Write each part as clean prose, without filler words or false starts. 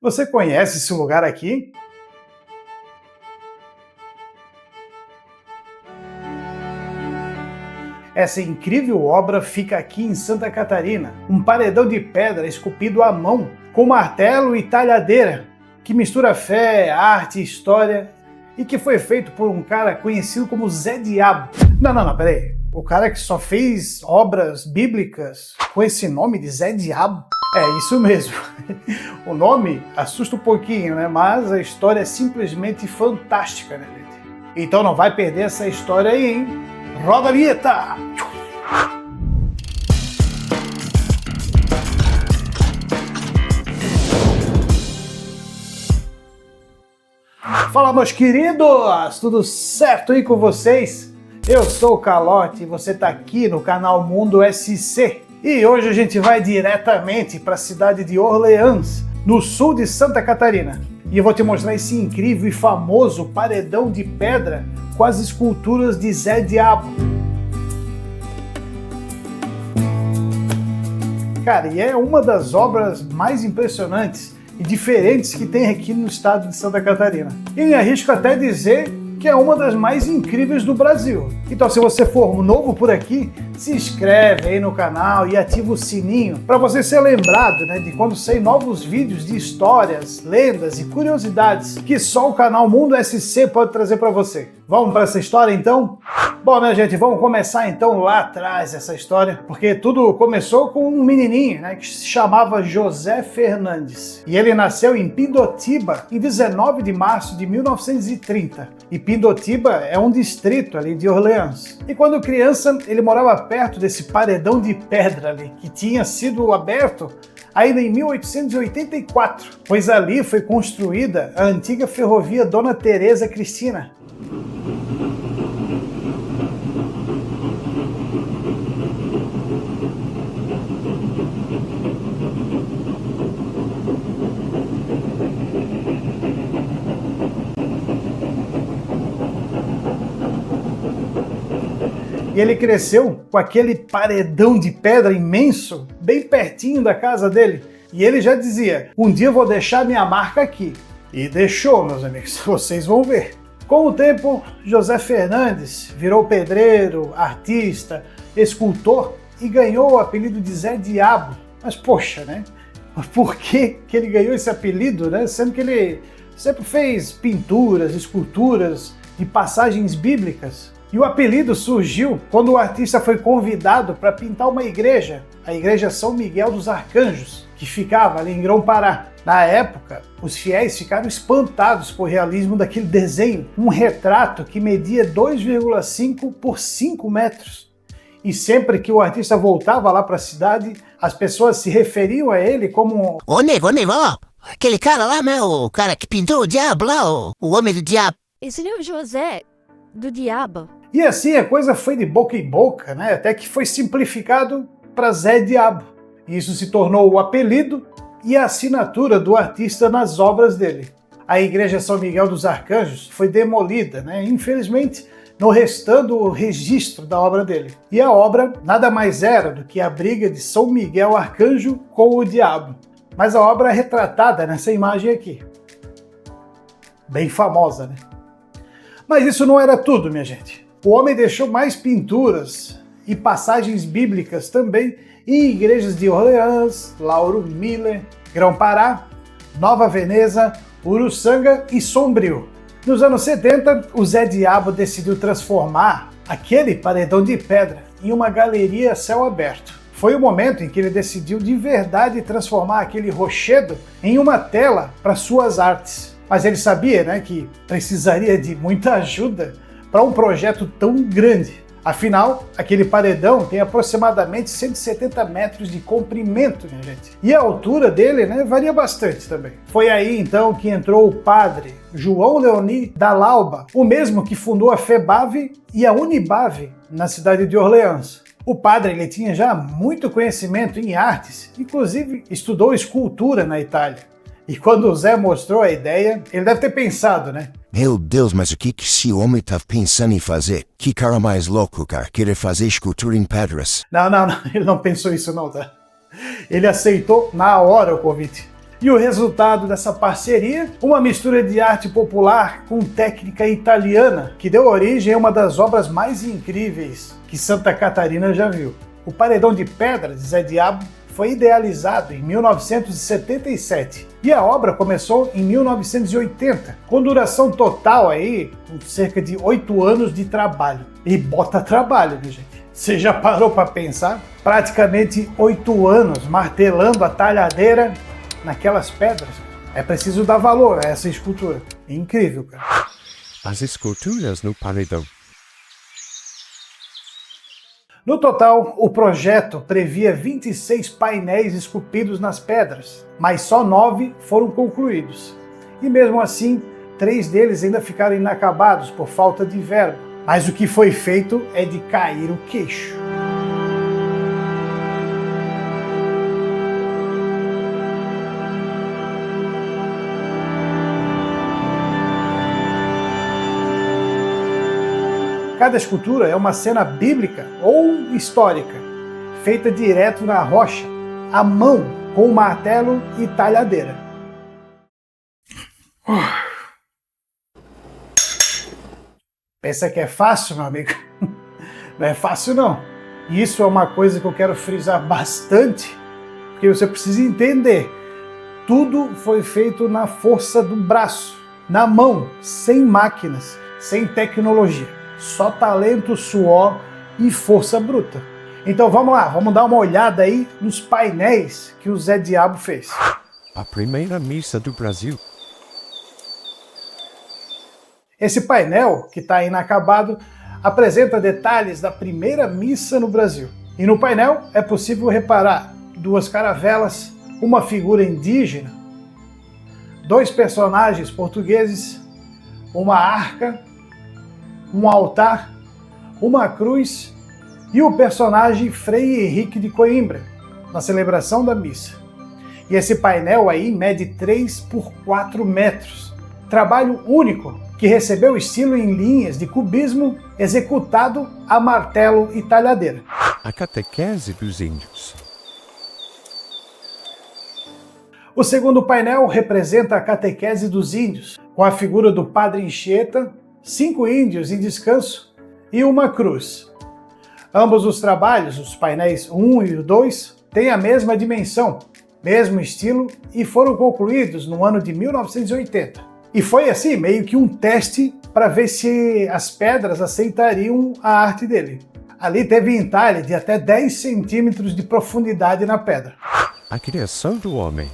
Você conhece esse lugar aqui? Essa incrível obra fica aqui em Santa Catarina, um paredão de pedra esculpido à mão, com martelo e talhadeira, que mistura fé, arte e história, e que foi feito por um cara conhecido como Zé Diabo. Não, peraí. O cara que só fez obras bíblicas com esse nome de Zé Diabo? É isso mesmo. O nome assusta um pouquinho, né? Mas a história é simplesmente fantástica, né, gente? Então não vai perder essa história aí, hein? Roda a vinheta! Fala, meus queridos! Tudo certo aí com vocês? Eu sou o Calote e você está aqui no canal Mundo SC. E hoje a gente vai diretamente para a cidade de Orleans, no sul de Santa Catarina. E eu vou te mostrar esse incrível e famoso paredão de pedra com as esculturas de Zé Diabo. Cara, e é uma das obras mais impressionantes e diferentes que tem aqui no estado de Santa Catarina. E me arrisco até dizer que é uma das mais incríveis do Brasil. Então, se você for novo por aqui, se inscreve aí no canal e ativa o sininho para você ser lembrado, né, de quando sair novos vídeos de histórias, lendas e curiosidades que só o canal Mundo SC pode trazer para você. Vamos para essa história então? Bom, né, gente, vamos começar então lá atrás essa história, porque tudo começou com um menininho, né, que se chamava José Fernandes. E ele nasceu em Pindotiba em 19 de março de 1930. E Pindotiba é um distrito ali de Orleans. E quando criança, ele morava perto desse paredão de pedra ali, que tinha sido aberto ainda em 1884, pois ali foi construída a antiga ferrovia Dona Teresa Cristina. E ele cresceu com aquele paredão de pedra imenso, bem pertinho da casa dele. E ele já dizia, um dia eu vou deixar minha marca aqui. E deixou, meus amigos, vocês vão ver. Com o tempo, José Fernandes virou pedreiro, artista, escultor e ganhou o apelido de Zé Diabo. Mas poxa, né? Por que ele ganhou esse apelido, né? Sendo que ele sempre fez pinturas, esculturas e passagens bíblicas. E o apelido surgiu quando o artista foi convidado para pintar uma igreja, a Igreja São Miguel dos Arcanjos, que ficava ali em Grão-Pará. Na época, os fiéis ficaram espantados com o realismo daquele desenho, um retrato que media 2,5 por 5 metros. E sempre que o artista voltava lá para a cidade, as pessoas se referiam a ele como Ô nego, aquele cara lá, né, o cara que pintou o diabo lá, o homem do diabo. Esse é o José do Diabo. E assim a coisa foi de boca em boca, né? Até que foi simplificado para Zé Diabo. E isso se tornou o apelido e a assinatura do artista nas obras dele. A Igreja São Miguel dos Arcanjos foi demolida, né? Infelizmente, não restando o registro da obra dele. E a obra nada mais era do que a briga de São Miguel Arcanjo com o diabo. Mas a obra é retratada nessa imagem aqui. Bem famosa, né? Mas isso não era tudo, minha gente. O homem deixou mais pinturas e passagens bíblicas também em igrejas de Orleans, Lauro Miller, Grão-Pará, Nova Veneza, Uruçanga e Sombrio. Nos anos 70, o Zé Diabo decidiu transformar aquele paredão de pedra em uma galeria a céu aberto. Foi o momento em que ele decidiu de verdade transformar aquele rochedo em uma tela para suas artes. Mas ele sabia, né, que precisaria de muita ajuda para um projeto tão grande. Afinal, aquele paredão tem aproximadamente 170 metros de comprimento, minha gente. E a altura dele, né, varia bastante também. Foi aí, então, que entrou o padre João Leoni da Lauba, o mesmo que fundou a FEBAV e a Unibave na cidade de Orleans. O padre ele tinha já muito conhecimento em artes, inclusive estudou escultura na Itália. E quando o Zé mostrou a ideia, ele deve ter pensado, né? Meu Deus, mas o que esse homem tá pensando em fazer? Que cara mais louco, cara, querer fazer escultura em pedras. Não, ele não pensou isso não, tá? Ele aceitou na hora o convite. E o resultado dessa parceria? Uma mistura de arte popular com técnica italiana, que deu origem a uma das obras mais incríveis que Santa Catarina já viu. O paredão de pedra de Zé Diabo foi idealizado em 1977 e a obra começou em 1980, com duração total aí com cerca de 8 anos de trabalho. E bota trabalho, né, gente? Você já parou para pensar? Praticamente 8 anos martelando a talhadeira naquelas pedras. É preciso dar valor a essa escultura. É incrível, cara. As esculturas no paredão. No total, o projeto previa 26 painéis esculpidos nas pedras, mas só 9 foram concluídos. E mesmo assim, 3 deles ainda ficaram inacabados por falta de verba. Mas o que foi feito é de cair o queixo. Cada escultura é uma cena bíblica ou histórica, feita direto na rocha, à mão, com martelo e talhadeira. Pensa que é fácil, meu amigo? Não é fácil, não. E isso é uma coisa que eu quero frisar bastante, porque você precisa entender. Tudo foi feito na força do braço, na mão, sem máquinas, sem tecnologia. Só talento, suor e força bruta. Então vamos lá, vamos dar uma olhada aí nos painéis que o Zé Diabo fez. A primeira missa do Brasil. Esse painel, que está inacabado, apresenta detalhes da primeira missa no Brasil. E no painel é possível reparar 2 caravelas, uma figura indígena, 2 personagens portugueses, uma arca, um altar, uma cruz e o personagem Frei Henrique de Coimbra, na celebração da missa. E esse painel aí mede 3 por 4 metros. Trabalho único, que recebeu estilo em linhas de cubismo executado a martelo e talhadeira. A catequese dos índios. O segundo painel representa a catequese dos índios, com a figura do Padre Anchieta, 5 índios em descanso e uma cruz. Ambos os trabalhos, os painéis 1 e 2, têm a mesma dimensão, mesmo estilo e foram concluídos no ano de 1980. E foi assim, meio que um teste para ver se as pedras aceitariam a arte dele. Ali teve entalhe de até 10 centímetros de profundidade na pedra. A criação do homem.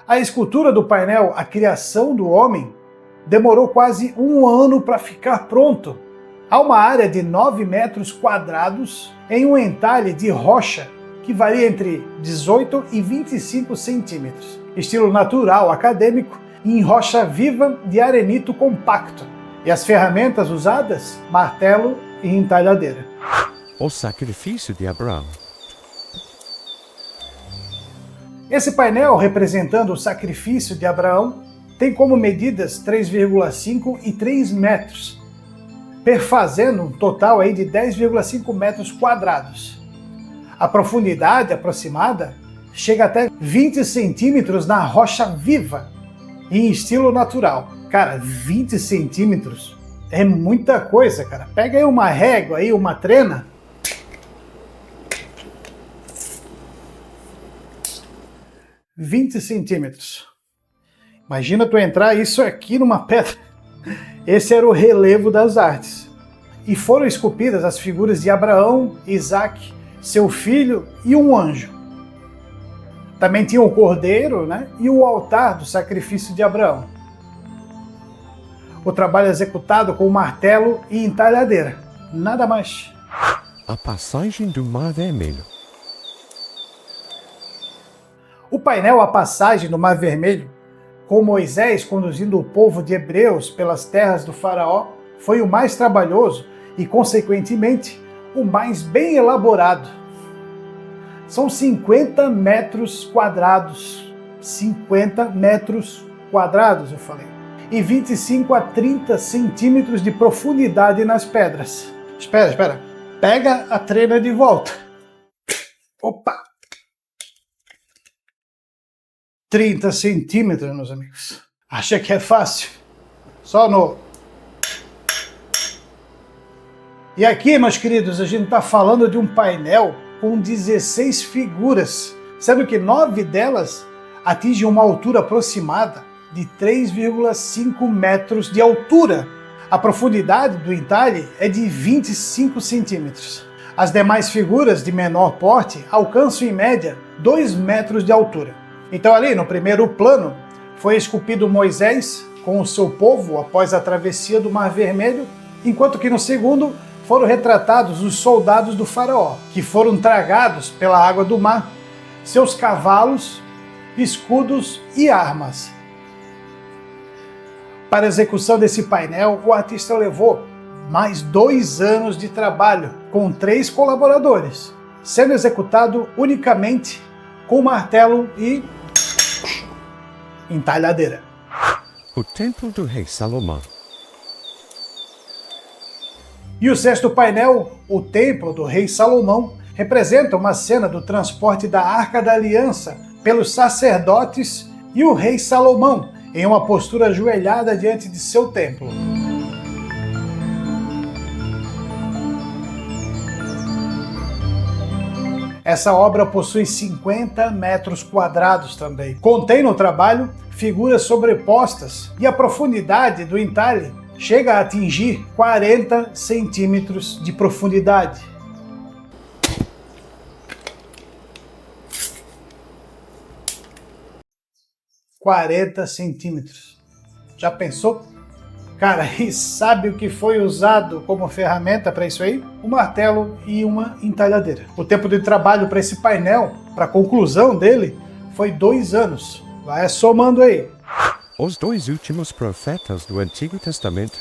A escultura do painel A Criação do Homem demorou quase 1 ano para ficar pronto. Há uma área de 9 metros quadrados em um entalhe de rocha que varia entre 18 e 25 centímetros. Estilo natural acadêmico em rocha viva de arenito compacto. E as ferramentas usadas? Martelo e entalhadeira. O sacrifício de Abraão. Esse painel representando o sacrifício de Abraão tem como medidas 3,5 e 3 metros, perfazendo um total aí de 10,5 metros quadrados. A profundidade aproximada chega até 20 centímetros na rocha viva, em estilo natural. Cara, 20 centímetros é muita coisa, cara. Pega aí uma régua, aí, uma trena. – 20 centímetros. Imagina tu entrar isso aqui numa pedra. Esse era o relevo das artes. E foram esculpidas as figuras de Abraão, Isaac, seu filho e um anjo. Também tinha o cordeiro, né, e o altar do sacrifício de Abraão. O trabalho executado com martelo e entalhadeira. Nada mais. A passagem do Mar Vermelho. O painel A Passagem do Mar Vermelho, com Moisés conduzindo o povo de Hebreus pelas terras do faraó, foi o mais trabalhoso e, consequentemente, o mais bem elaborado. São 50 metros quadrados. 50 metros quadrados, eu falei. E 25 a 30 centímetros de profundidade nas pedras. Espera. Pega a trena de volta. Opa! 30 centímetros, meus amigos. Acha que é fácil? Só no... E aqui, meus queridos, a gente está falando de um painel com 16 figuras, sendo que 9 delas atingem uma altura aproximada de 3,5 metros de altura. A profundidade do entalhe é de 25 centímetros. As demais figuras de menor porte alcançam em média 2 metros de altura. Então ali no primeiro plano foi esculpido Moisés com o seu povo após a travessia do Mar Vermelho, enquanto que no segundo foram retratados os soldados do faraó, que foram tragados pela água do mar, seus cavalos, escudos e armas. Para a execução desse painel, o artista levou mais 2 anos de trabalho, com 3 colaboradores, sendo executado unicamente com martelo e entalhadeira. O Templo do Rei Salomão. E o 6º painel, o Templo do Rei Salomão, representa uma cena do transporte da Arca da Aliança pelos sacerdotes e o rei Salomão, em uma postura ajoelhada diante de seu templo. Essa obra possui 50 metros quadrados também. Contém no trabalho figuras sobrepostas e a profundidade do entalhe chega a atingir 40 centímetros de profundidade. Já pensou? Cara, e sabe o que foi usado como ferramenta para isso aí? Um martelo e uma entalhadeira. O tempo de trabalho para esse painel, para a conclusão dele, foi 2 anos. Vai somando aí. Os 2 últimos profetas do Antigo Testamento.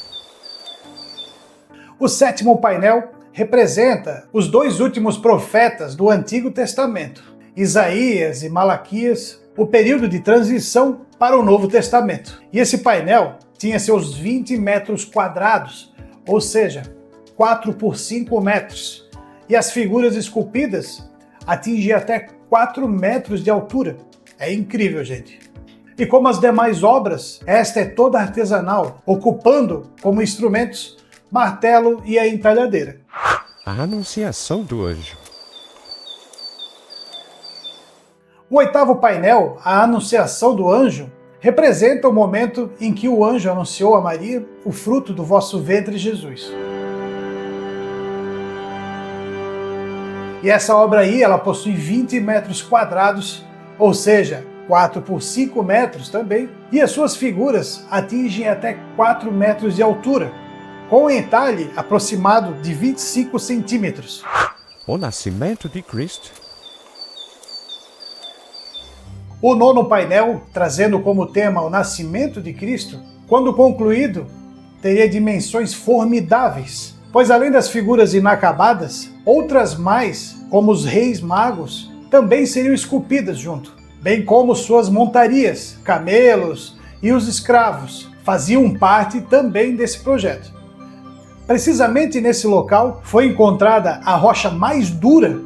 O 7º painel representa os 2 últimos profetas do Antigo Testamento, Isaías e Malaquias, o período de transição para o Novo Testamento. E esse painel tinha seus 20 metros quadrados, ou seja, 4 por 5 metros. E as figuras esculpidas atingiam até 4 metros de altura. É incrível, gente. E como as demais obras, esta é toda artesanal, ocupando como instrumentos martelo e a entalhadeira. A Anunciação do Anjo. O 8º painel, a Anunciação do Anjo, representa o momento em que o anjo anunciou a Maria o fruto do vosso ventre, Jesus. E essa obra aí, ela possui 20 metros quadrados, ou seja, 4 por 5 metros também, e as suas figuras atingem até 4 metros de altura, com um entalhe aproximado de 25 centímetros. O Nascimento de Cristo. O 9º painel, trazendo como tema o nascimento de Cristo, quando concluído, teria dimensões formidáveis, pois além das figuras inacabadas, outras mais, como os reis magos, também seriam esculpidas junto, bem como suas montarias, camelos e os escravos, faziam parte também desse projeto. Precisamente nesse local foi encontrada a rocha mais dura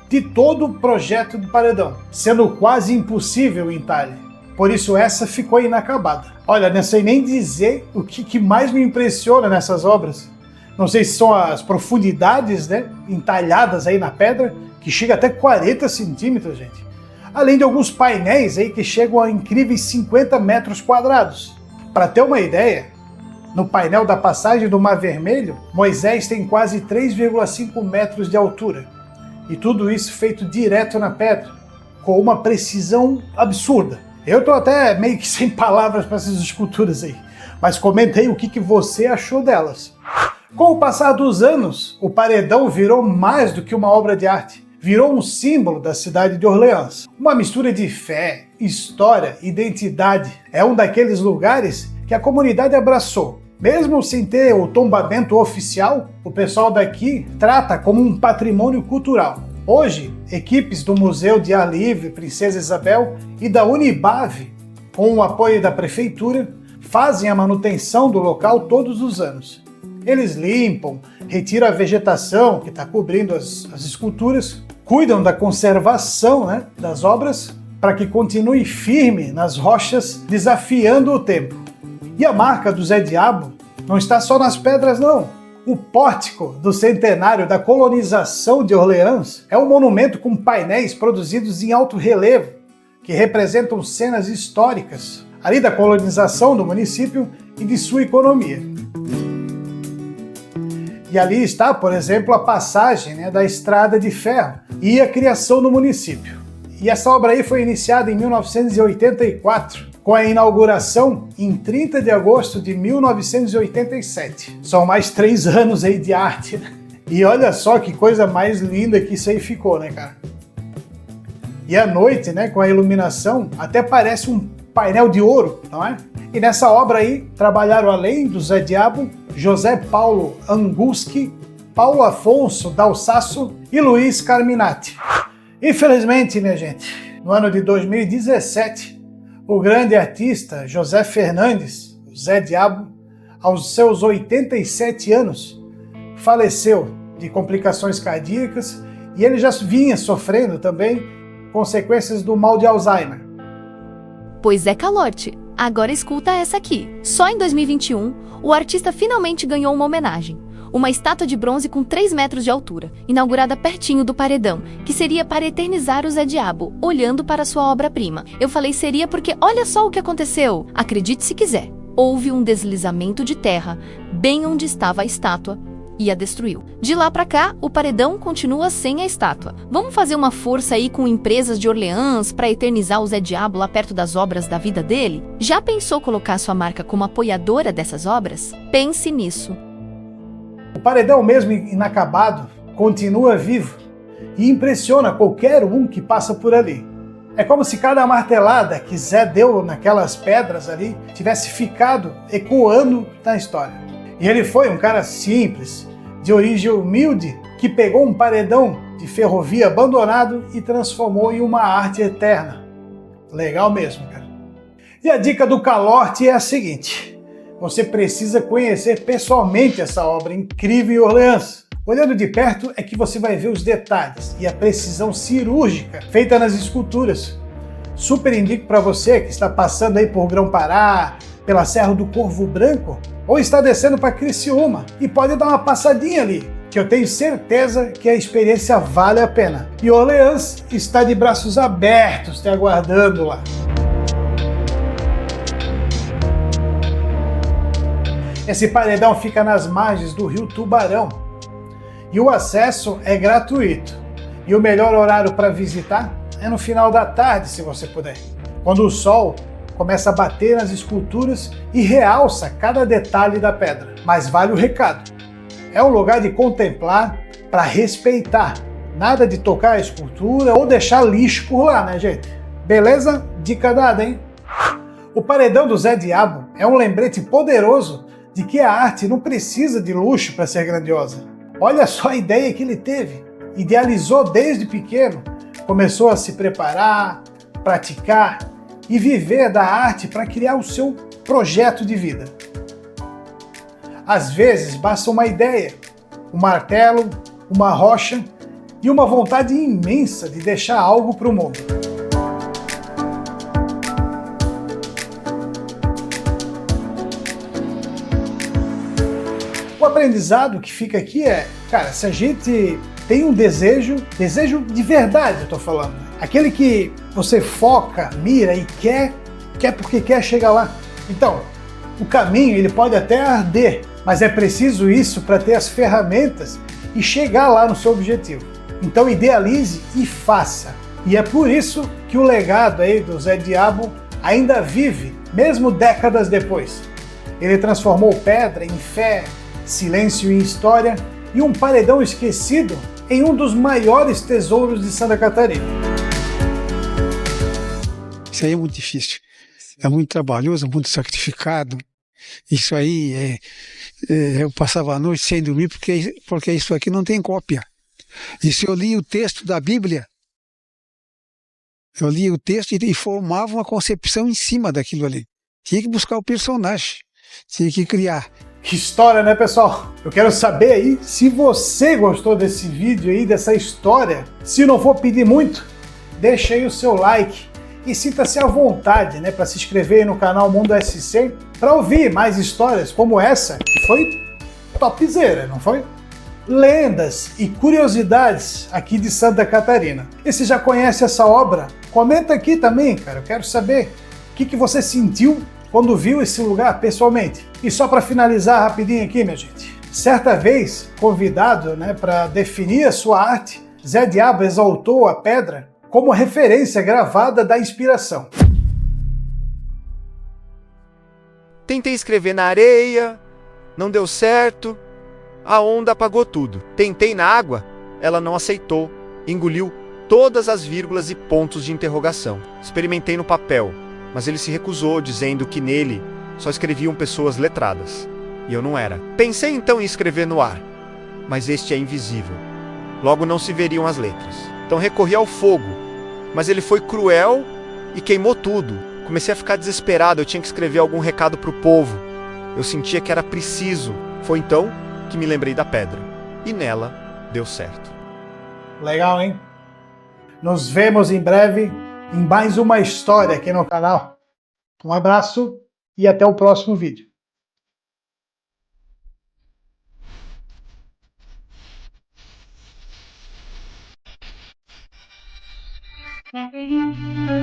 de todo o projeto do paredão, sendo quase impossível o entalhe. Por isso essa ficou inacabada. Olha, não sei nem dizer o que mais me impressiona nessas obras. Não sei se são as profundidades, né, entalhadas aí na pedra, que chega até 40 centímetros, gente. Além de alguns painéis aí que chegam a incríveis 50 metros quadrados. Para ter uma ideia, no painel da passagem do Mar Vermelho, Moisés tem quase 3,5 metros de altura. E tudo isso feito direto na pedra, com uma precisão absurda. Eu tô até meio que sem palavras para essas esculturas aí, mas comenta aí o que você achou delas. Com o passar dos anos, o paredão virou mais do que uma obra de arte. Virou um símbolo da cidade de Orleans. Uma mistura de fé, história, identidade. É um daqueles lugares que a comunidade abraçou. Mesmo sem ter o tombamento oficial, o pessoal daqui trata como um patrimônio cultural. Hoje, equipes do Museu de Ar Livre Princesa Isabel e da Unibave, com o apoio da prefeitura, fazem a manutenção do local todos os anos. Eles limpam, retiram a vegetação que está cobrindo as esculturas, cuidam da conservação, né, das obras para que continue firme nas rochas, desafiando o tempo. E a marca do Zé Diabo não está só nas pedras, não. O pórtico do centenário da colonização de Orleans é um monumento com painéis produzidos em alto relevo, que representam cenas históricas, ali da colonização do município e de sua economia. E ali está, por exemplo, a passagem da Estrada de Ferro e a criação do município. E essa obra aí foi iniciada em 1984, com a inauguração em 30 de agosto de 1987. São mais 3 anos aí de arte, né? E olha só que coisa mais linda que isso aí ficou, né, cara? E à noite, né, com a iluminação, até parece um painel de ouro, não é? E nessa obra aí, trabalharam além do Zé Diabo, José Paulo Anguski, Paulo Afonso Dalsasso e Luiz Carminati. Infelizmente, minha gente, no ano de 2017, o grande artista José Fernandes, o Zé Diabo, aos seus 87 anos, faleceu de complicações cardíacas e ele já vinha sofrendo também consequências do mal de Alzheimer. Pois é, Calote. Agora escuta essa aqui. Só em 2021, o artista finalmente ganhou uma homenagem. Uma estátua de bronze com 3 metros de altura, inaugurada pertinho do paredão, que seria para eternizar o Zé Diabo, olhando para sua obra-prima. Eu falei seria porque olha só o que aconteceu. Acredite se quiser. Houve um deslizamento de terra, bem onde estava a estátua, e a destruiu. De lá pra cá, o paredão continua sem a estátua. Vamos fazer uma força aí com empresas de Orleans para eternizar o Zé Diabo lá perto das obras da vida dele? Já pensou colocar sua marca como apoiadora dessas obras? Pense nisso. O paredão, mesmo inacabado, continua vivo e impressiona qualquer um que passa por ali. É como se cada martelada que Zé deu naquelas pedras ali tivesse ficado ecoando na história. E ele foi um cara simples, de origem humilde, que pegou um paredão de ferrovia abandonado e transformou em uma arte eterna. Legal mesmo, cara. E a dica do Calote é a seguinte: você precisa conhecer pessoalmente essa obra incrível em Orleans. Olhando de perto é que você vai ver os detalhes e a precisão cirúrgica feita nas esculturas. Super indico para você que está passando aí por Grão-Pará, pela Serra do Corvo Branco, ou está descendo para Criciúma, e pode dar uma passadinha ali, que eu tenho certeza que a experiência vale a pena. E Orleans está de braços abertos te aguardando lá. Esse paredão fica nas margens do rio Tubarão e o acesso é gratuito. E o melhor horário para visitar é no final da tarde, se você puder, quando o sol começa a bater nas esculturas e realça cada detalhe da pedra. Mas vale o recado: é um lugar de contemplar para respeitar. Nada de tocar a escultura ou deixar lixo por lá, né, gente? Beleza? Dica dada, hein? O paredão do Zé Diabo é um lembrete poderoso de que a arte não precisa de luxo para ser grandiosa. Olha só a ideia que ele teve. Idealizou desde pequeno, começou a se preparar, praticar e viver da arte para criar o seu projeto de vida. Às vezes basta uma ideia, um martelo, uma rocha e uma vontade imensa de deixar algo para o mundo. O aprendizado que fica aqui é, cara, se a gente tem um desejo de verdade, eu tô falando, aquele que você foca, mira e quer porque quer chegar lá. Então, o caminho ele pode até arder, mas é preciso isso para ter as ferramentas e chegar lá no seu objetivo. Então idealize e faça. E é por isso que o legado aí do Zé Diabo ainda vive, mesmo décadas depois. Ele transformou pedra em fé, silêncio em história e um paredão esquecido em um dos maiores tesouros de Santa Catarina. Isso aí é muito difícil, é muito trabalhoso, muito sacrificado. Isso aí eu passava a noite sem dormir porque isso aqui não tem cópia. E se eu li o texto da Bíblia, eu li o texto e formava uma concepção em cima daquilo ali. Tinha que buscar o personagem, tinha que criar. Que história, né, pessoal? Eu quero saber aí se você gostou desse vídeo aí, dessa história. Se não for pedir muito, deixa aí o seu like E sinta-se à vontade, né, para se inscrever aí no canal Mundo SC para ouvir mais histórias como essa, que foi topzera, não foi? Lendas e curiosidades aqui de Santa Catarina. E se já conhece essa obra, comenta aqui também, cara. Eu quero saber o que você sentiu quando viu esse lugar pessoalmente. E só para finalizar rapidinho aqui, minha gente. Certa vez, convidado, né, para definir a sua arte, Zé Diabo exaltou a pedra como referência gravada da inspiração. Tentei escrever na areia, não deu certo, a onda apagou tudo. Tentei na água, ela não aceitou, engoliu todas as vírgulas e pontos de interrogação. Experimentei no papel, mas ele se recusou, dizendo que nele só escreviam pessoas letradas. E eu não era. Pensei então em escrever no ar, mas este é invisível. Logo não se veriam as letras. Então recorri ao fogo, mas ele foi cruel e queimou tudo. Comecei a ficar desesperado, eu tinha que escrever algum recado para o povo. Eu sentia que era preciso. Foi então que me lembrei da pedra. E nela deu certo. Legal, hein? Nos vemos em breve em mais uma história aqui no canal. Um abraço e até o próximo vídeo. Thank you.